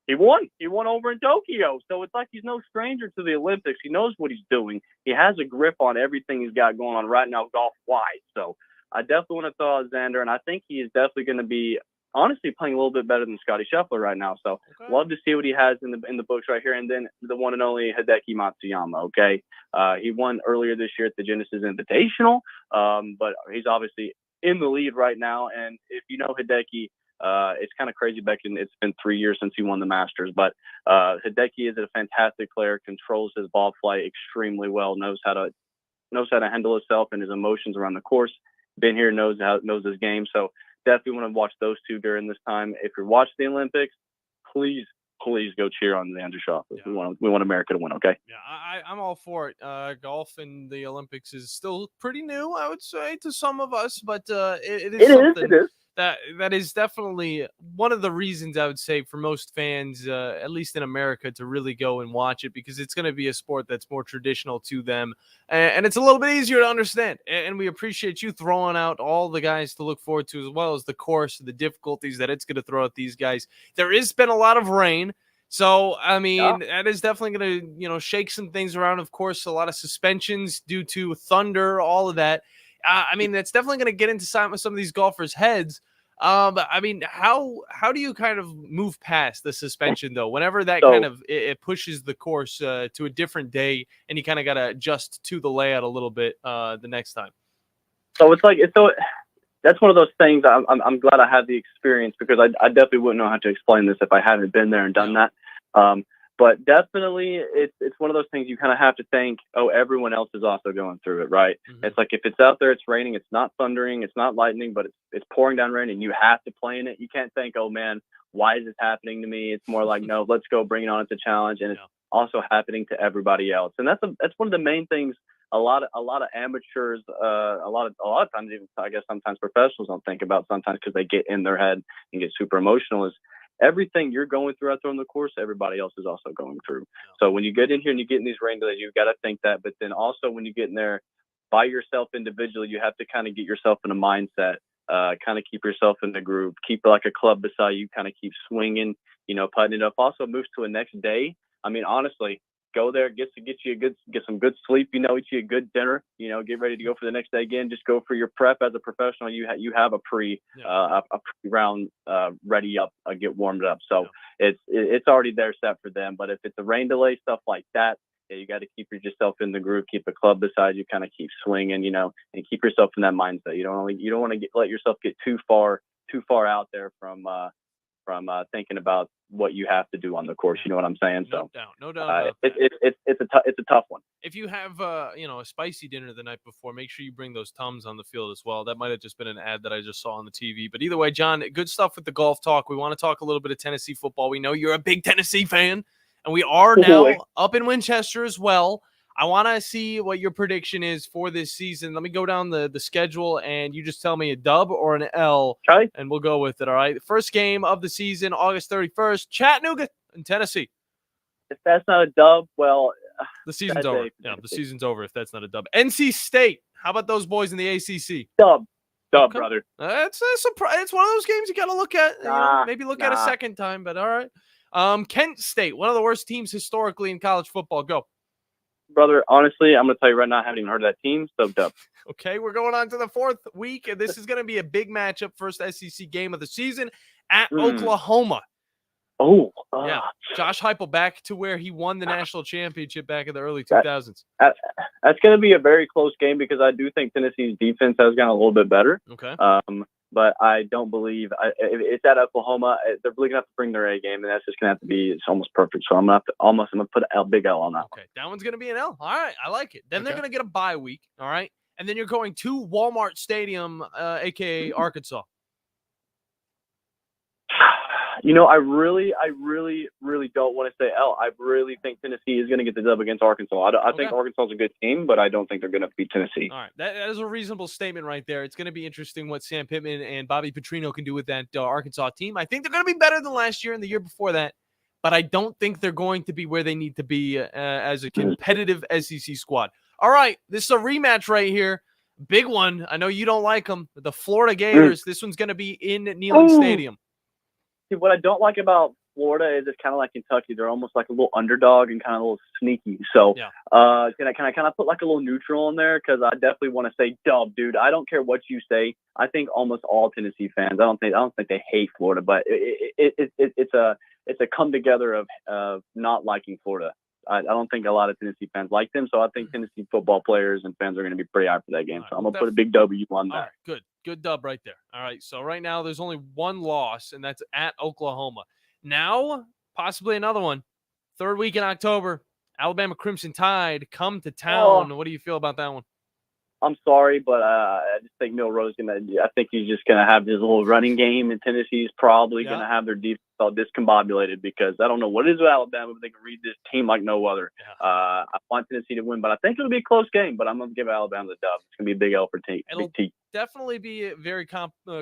He won. He won over in Tokyo. So it's like he's no stranger to the Olympics. He knows what he's doing. He has a grip on everything he's got going on right now golf-wise. So I definitely want to throw out Xander, and I think he is definitely going to be, honestly, playing a little bit better than Scotty Scheffler right now. So love to see what he has in the books right here. And then the one and only Hideki Matsuyama, okay? He won earlier this year at the Genesis Invitational, but he's obviously in the lead right now. And if you know Hideki, it's kind of crazy it's been 3 years since he won the Masters, but Hideki is a fantastic player, controls his ball flight extremely well, knows how to handle himself and his emotions around the course. Been here, knows his game. So definitely want to watch those two during this time. If you're watching the Olympics, please go cheer on Xander Schauffele. Yeah. We want America to win, okay? Yeah, I'm all for it. Golf in the Olympics is still pretty new, I would say, to some of us, but it is something that is definitely one of the reasons I would say for most fans, at least in America, to really go and watch it, because it's going to be a sport that's more traditional to them, and it's a little bit easier to understand. And we appreciate you throwing out all the guys to look forward to, as well as the course, the difficulties that it's going to throw at these guys. There has been a lot of rain. So, I mean, that is definitely going to, shake some things around. Of course, a lot of suspensions due to thunder, all of that. I mean, that's definitely going to get into some of these golfers' heads. But I mean, how do you kind of move past the suspension, though? Whenever that it pushes the course to a different day, and you kind of got to adjust to the layout a little bit the next time. So that's one of those things. I'm glad I had the experience, because I definitely wouldn't know how to explain this if I hadn't been there and done that. But definitely, it's one of those things you kind of have to think, everyone else is also going through it, right? Mm-hmm. It's like if it's out there, it's raining, it's not thundering, it's not lightning, but it's pouring down rain, and you have to play in it. You can't think, oh man, why is this happening to me? It's more like, no, let's go, bring it on. It's a challenge, and it's also happening to everybody else. And that's one of the main things. A lot of amateurs, a lot of times, even I guess sometimes professionals don't think about sometimes, because they get in their head and get super emotional, is everything you're going through out there on the course, everybody else is also going through. So when you get in here and you get in these rain delays, you've got to think that. But then also when you get in there by yourself individually, you have to kind of get yourself in a mindset, kind of keep yourself in the groove, keep like a club beside you, kind of keep swinging, putting it up. Also moves to a next day. I mean, honestly, go there, get some good sleep, eat you a good dinner, get ready to go for the next day again. Just go for your prep as a professional. You have a pre-round ready up, get warmed up. So it's already there set for them. But if it's a rain delay, stuff like that, you got to keep yourself in the groove, keep a club beside you, kind of keep swinging, and keep yourself in that mindset. You don't want to let yourself get too far out there from thinking about what you have to do on the course. You know what I'm saying? No doubt. It's a tough one. If you have a spicy dinner the night before, make sure you bring those Tums on the field as well. That might have just been an ad that I just saw on the TV. But either way, John, good stuff with the golf talk. We want to talk a little bit of Tennessee football. We know you're a big Tennessee fan, and we are now up in Winchester as well. I want to see what your prediction is for this season. Let me go down the schedule, and you just tell me a dub or an L, and we'll go with it, all right? First game of the season, August 31st, Chattanooga in Tennessee. If that's not a dub, well, the season's over. Yeah, the season's over if that's not a dub. NC State, how about those boys in the ACC? Dub, brother. It's a surprise. It's one of those games you got to look at. Maybe look at a second time, but all right. Kent State, one of the worst teams historically in college football. Go. Brother, honestly, I'm going to tell you right now, I haven't even heard of that team, so dub. Okay, we're going on to the fourth week, and this is going to be a big matchup, first SEC game of the season at Oklahoma. Yeah, Josh Heupel back to where he won the national championship back in the early 2000s. That's going to be a very close game, because I do think Tennessee's defense has gotten a little bit better. Okay. But I don't believe it's at Oklahoma. They're really gonna have to bring their A game, and that's just gonna have to be. It's almost perfect. So I'm gonna put a big L on that. Okay, that one's gonna be an L. All right, I like it. Then they're gonna get a bye week. All right, and then you're going to Walmart Stadium, a.k.a. Arkansas. I really don't want to say I really think Tennessee is going to get the dub against Arkansas. I think Arkansas is a good team, but I don't think they're going to beat Tennessee. All right. That is a reasonable statement right there. It's going to be interesting what Sam Pittman and Bobby Petrino can do with that Arkansas team. I think they're going to be better than last year and the year before that, but I don't think they're going to be where they need to be as a competitive SEC squad. All right. This is a rematch right here. Big one. I know you don't like them. The Florida Gators. This one's going to be in Neyland Stadium. See, what I don't like about Florida is it's kind of like Kentucky. They're almost like a little underdog and kind of a little sneaky. So can I kind of put like a little neutral in there? Because I definitely want to say dub, dude. I don't care what you say. I think almost all Tennessee fans. I don't think they hate Florida, but it's a come together of not liking Florida. I don't think a lot of Tennessee fans like them, so I think Tennessee football players and fans are going to be pretty hyped for that game. So I'm going to put a big W on that. All right, good dub right there. All right, so right now there's only one loss, and that's at Oklahoma. Now, possibly another one. Third week in October, Alabama Crimson Tide come to town. What do you feel about that one? I'm sorry, but I just think Milroe's I think he's just going to have his little running game, and Tennessee's probably going to have their defense all discombobulated because I don't know what it is with Alabama, but they can read this team like no other. I want Tennessee to win, but I think it'll be a close game, but I'm going to give Alabama the dub. It's going to be a big L for T. It'll definitely be very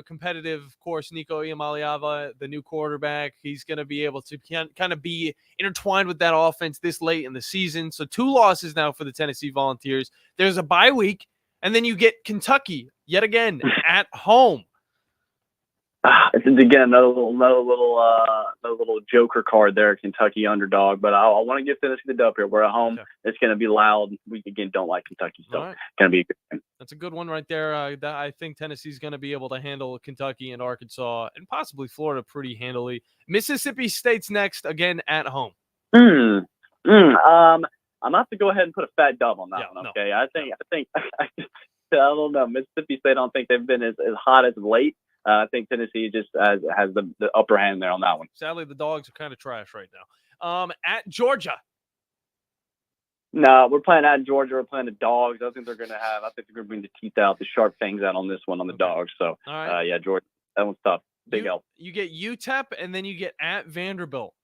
competitive. Of course, Nico Iamaleava, the new quarterback, he's going to be able to kind of be intertwined with that offense this late in the season. So 2 losses now for the Tennessee Volunteers. There's a bye week. And then you get Kentucky yet again at home. It's again another little joker card there, Kentucky underdog. But I want to give Tennessee the dub here. We're at home. It's going to be loud. We again don't like Kentucky, so it's going to be a good game. That's a good one right there. I think Tennessee's going to be able to handle Kentucky and Arkansas and possibly Florida pretty handily. Mississippi State's next again at home. I'm going to have to go ahead and put a fat dub on that one, okay? I think I don't know. Mississippi State, I don't think they've been as hot as of late. I think Tennessee just has the upper hand there on that one. Sadly, the Dogs are kind of trash right now. At Georgia. No, we're playing at Georgia. We're playing the Dogs. I think they're going to bring the teeth out, the sharp fangs out on this one on the Dogs. So, Georgia, that one's tough. Big L. You get UTEP, and then you get at Vanderbilt.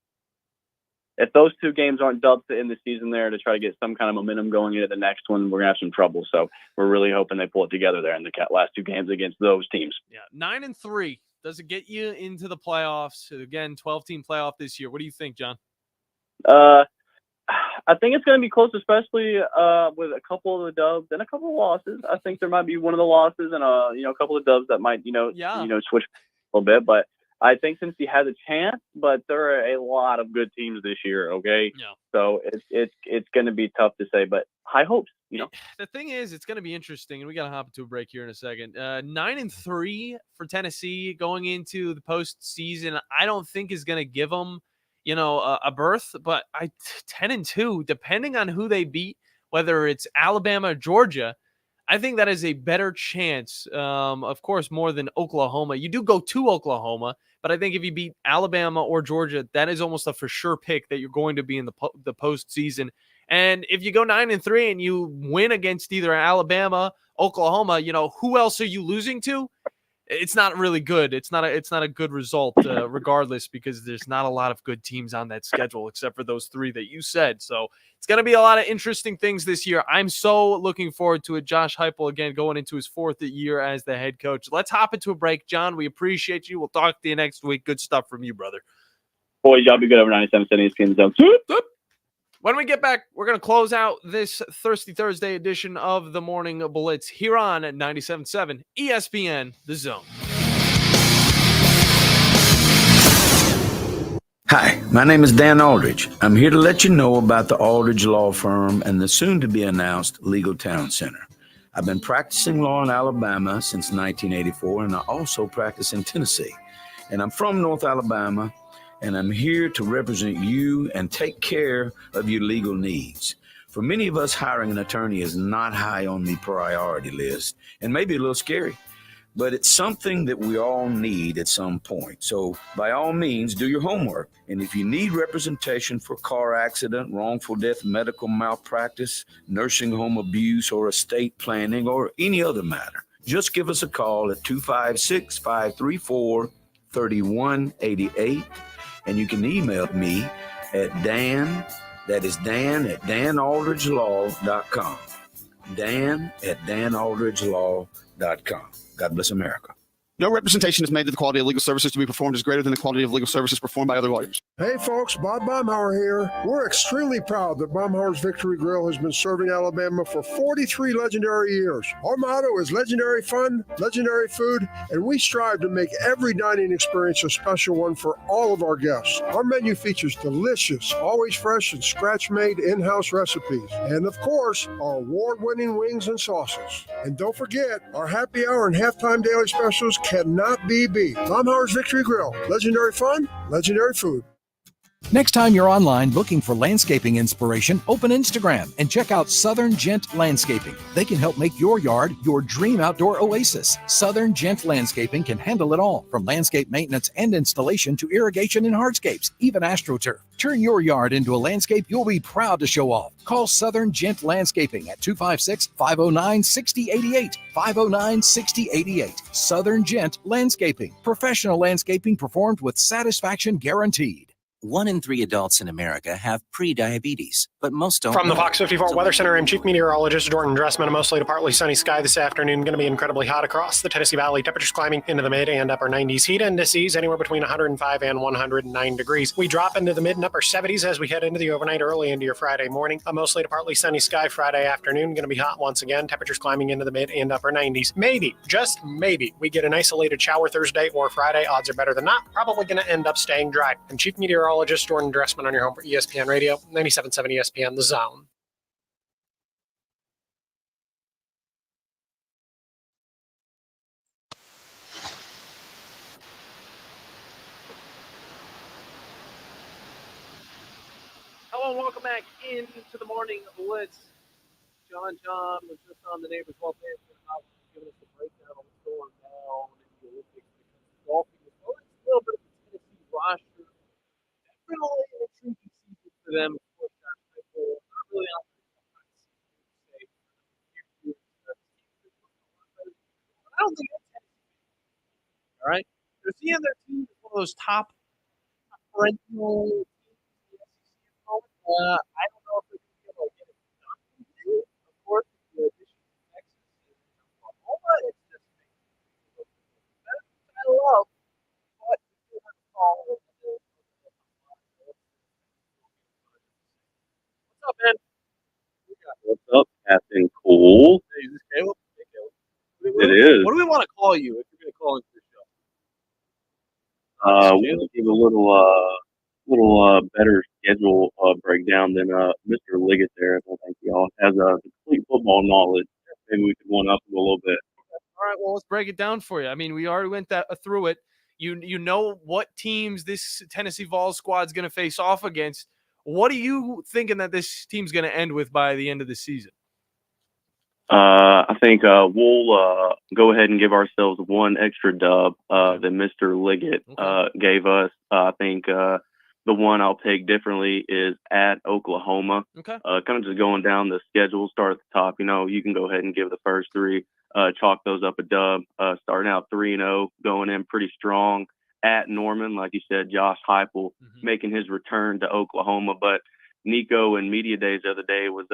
If those 2 games aren't dubs to end the season there to try to get some kind of momentum going into the next one, we're going to have some trouble. So we're really hoping they pull it together there in the last 2 games against those teams. Yeah, 9-3. Does it get you into the playoffs? Again, 12-team playoff this year. What do you think, John? I think it's going to be close, especially with a couple of the dubs and a couple of losses. I think there might be one of the losses and a couple of dubs that might switch a little bit, but I think Tennessee has a chance, but there are a lot of good teams this year. Okay, so it's going to be tough to say, but high hopes. The thing is, it's going to be interesting, and we got to hop into a break here in a second. 9-3 for Tennessee going into the postseason. I don't think is going to give them, a berth, but 10-2, depending on who they beat, whether it's Alabama or Georgia. I think that is a better chance, of course, more than Oklahoma. You do go to Oklahoma, but I think if you beat Alabama or Georgia, that is almost a for sure pick that you're going to be in the postseason. And if you go 9-3 and you win against either Alabama, Oklahoma, who else are you losing to? It's not really good. It's not a good result, regardless, because there's not a lot of good teams on that schedule except for those 3 that you said. So it's going to be a lot of interesting things this year. I'm so looking forward to it. Josh Heupel, again, going into his 4th year as the head coach. Let's hop into a break. John, we appreciate you. We'll talk to you next week. Good stuff from you, brother. Boys, y'all be good over 97.7 ESPN Zone. When we get back, we're going to close out this Thirsty Thursday edition of the Morning Blitz here on 97.7 ESPN The Zone. Hi, my name is Dan Aldridge. I'm here to let you know about the Aldridge Law Firm and the soon-to-be-announced Legal Town Center. I've been practicing law in Alabama since 1984, and I also practice in Tennessee. And I'm from North Alabama, and I'm here to represent you and take care of your legal needs. For many of us, hiring an attorney is not high on the priority list and maybe a little scary. but it's something that we all need at some point. So by all means, do your homework. And if you need representation for car accident, wrongful death, medical malpractice, nursing home abuse, or estate planning, or any other matter, just give us a call at 256-534-3188. And you can email me at Dan, that is Dan at danaldridgelaw.com. Dan at danaldridgelaw.com. God bless America. No representation is made that the quality of legal services to be performed is greater than the quality of legal services performed by other lawyers. Hey folks, Bob Baumhauer here. We're extremely proud that Baumhauer's Victory Grill has been serving Alabama for 43 legendary years. Our motto is legendary fun, legendary food, and we strive to make every dining experience a special one for all of our guests. Our menu features delicious, always fresh and scratch-made in-house recipes. And of course, our award-winning wings and sauces. And don't forget, our happy hour and halftime daily specials cannot be beat. Baumhauer's Victory Grill. Legendary fun, legendary food. Next time you're online looking for landscaping inspiration, open Instagram and check out Southern Gent Landscaping. They can help make your yard your dream outdoor oasis. Southern Gent Landscaping can handle it all, from landscape maintenance and installation to irrigation and hardscapes, even AstroTurf. Turn your yard into a landscape you'll be proud to show off. Call Southern Gent Landscaping at 256-509-6088. 509-6088. Southern Gent Landscaping. Professional landscaping performed with satisfaction guaranteed. 1 in 3 adults in America have pre-diabetes, but most don't. From the Fox 54 Weather Center, I'm Chief Meteorologist Jordan Dressman. A mostly to partly sunny sky this afternoon. Going to be incredibly hot across the Tennessee Valley. Temperatures climbing into the mid and upper 90s. Heat indices anywhere between 105 and 109 degrees. We drop into the mid and upper 70s as we head into the overnight early into your Friday morning. A mostly to partly sunny sky Friday afternoon. Going to be hot once again. Temperatures climbing into the mid and upper 90s. Maybe, just maybe, we get an isolated shower Thursday or Friday. Odds are better than not. Probably going to end up staying dry. I'm Chief Meteorologist Jordan Dressman on your home for ESPN Radio, 97.7 ESPN, The Zone. Hello and welcome back into the morning blitz. John was just on the Neighbors Well Page giving us a breakdown of what's going down in the Olympics because golfing is a little bit of a Tennessee roster. Definitely an intriguing season for them. Of course, not really out there. I don't think that's Tennessee. All right, they're seeing their team as one of those top perennial teams in the SEC. I don't know if they're going to be able to get it done. Of course, the addition of Texas and Oklahoma, it's just I love, but you have to call it. What's up, man? What's up, Captain Cool? Hey, is this Caleb? Hey, Caleb. It is. What do we want to call you if you're going to call into the show? We'll give a little better schedule breakdown than Mr. Liggett there. I think he has a complete football knowledge. Maybe we could one up him a little bit. All right, well, let's break it down for you. I mean, we already went through it. You know what teams this Tennessee Vols squad is going to face off against. What are you thinking that this team's going to end with by the end of the season? I think we'll go ahead and give ourselves one extra dub that Mr. Liggett gave us. I think the one I'll take differently is at Oklahoma. Okay. Kind of just going down the schedule, start at the top. You can go ahead and give the first three, chalk those up a dub. Starting out 3-0, going in pretty strong. At Norman, like you said, Josh Heupel making his return to Oklahoma. But Nico in Media Days the other day was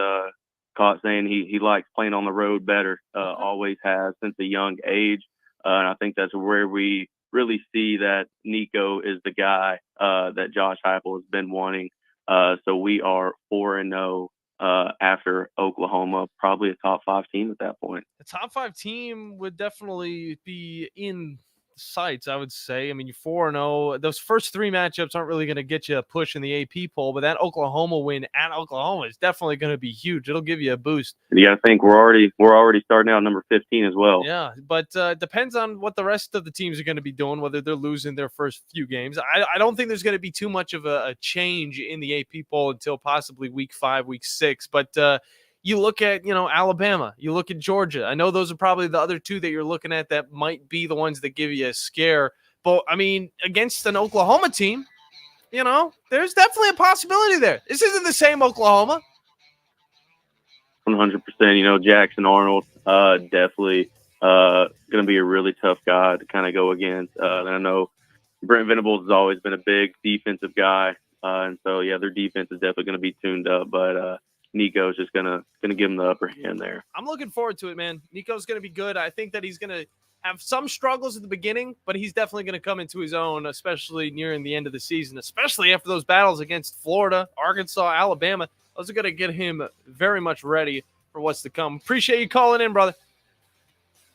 caught saying he likes playing on the road better, always has since a young age. And I think that's where we really see that Nico is the guy that Josh Heupel has been wanting. So we are 4-0 after Oklahoma, probably a top 5 team at that point. The top 5 team would definitely be in sights, I would say. I mean, you're 4-0. Those first 3 matchups aren't really going to get you a push in the AP poll, but that Oklahoma win at Oklahoma is definitely going to be huge. It'll give you a boost. You got to think we're already starting out number 15 as well. Yeah, but it depends on what the rest of the teams are going to be doing, whether they're losing their first few games. I don't think there's going to be too much of a change in the AP poll until possibly week 5, week 6, but you look at, Alabama, you look at Georgia. I know those are probably the other two that you're looking at that might be the ones that give you a scare. But, I mean, against an Oklahoma team, there's definitely a possibility there. This isn't the same Oklahoma. 100%. Jackson Arnold, definitely going to be a really tough guy to kind of go against. And I know Brent Venables has always been a big defensive guy. And so, yeah, their defense is definitely going to be tuned up. But Nico's just going to give him the upper hand there. I'm looking forward to it, man. Nico's going to be good. I think that he's going to have some struggles at the beginning, but he's definitely going to come into his own, especially nearing the end of the season, especially after those battles against Florida, Arkansas, Alabama. Those are going to get him very much ready for what's to come. Appreciate you calling in, brother.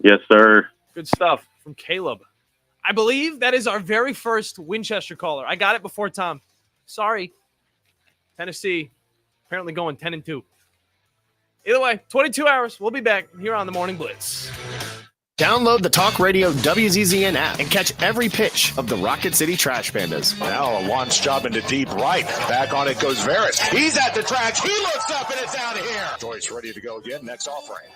Yes, sir. Good stuff from Caleb. I believe that is our very first Winchester caller. I got it before Tom. Sorry. Tennessee apparently going 10-2. Either way, 22 hours. We'll be back here on the Morning Blitz. Download the Talk Radio WZZN app and catch every pitch of the Rocket City Trash Pandas. Now a launch job into deep right. Back on it goes Varys. He's at the tracks. He looks up and it's out of here. Joyce ready to go again. Next offering.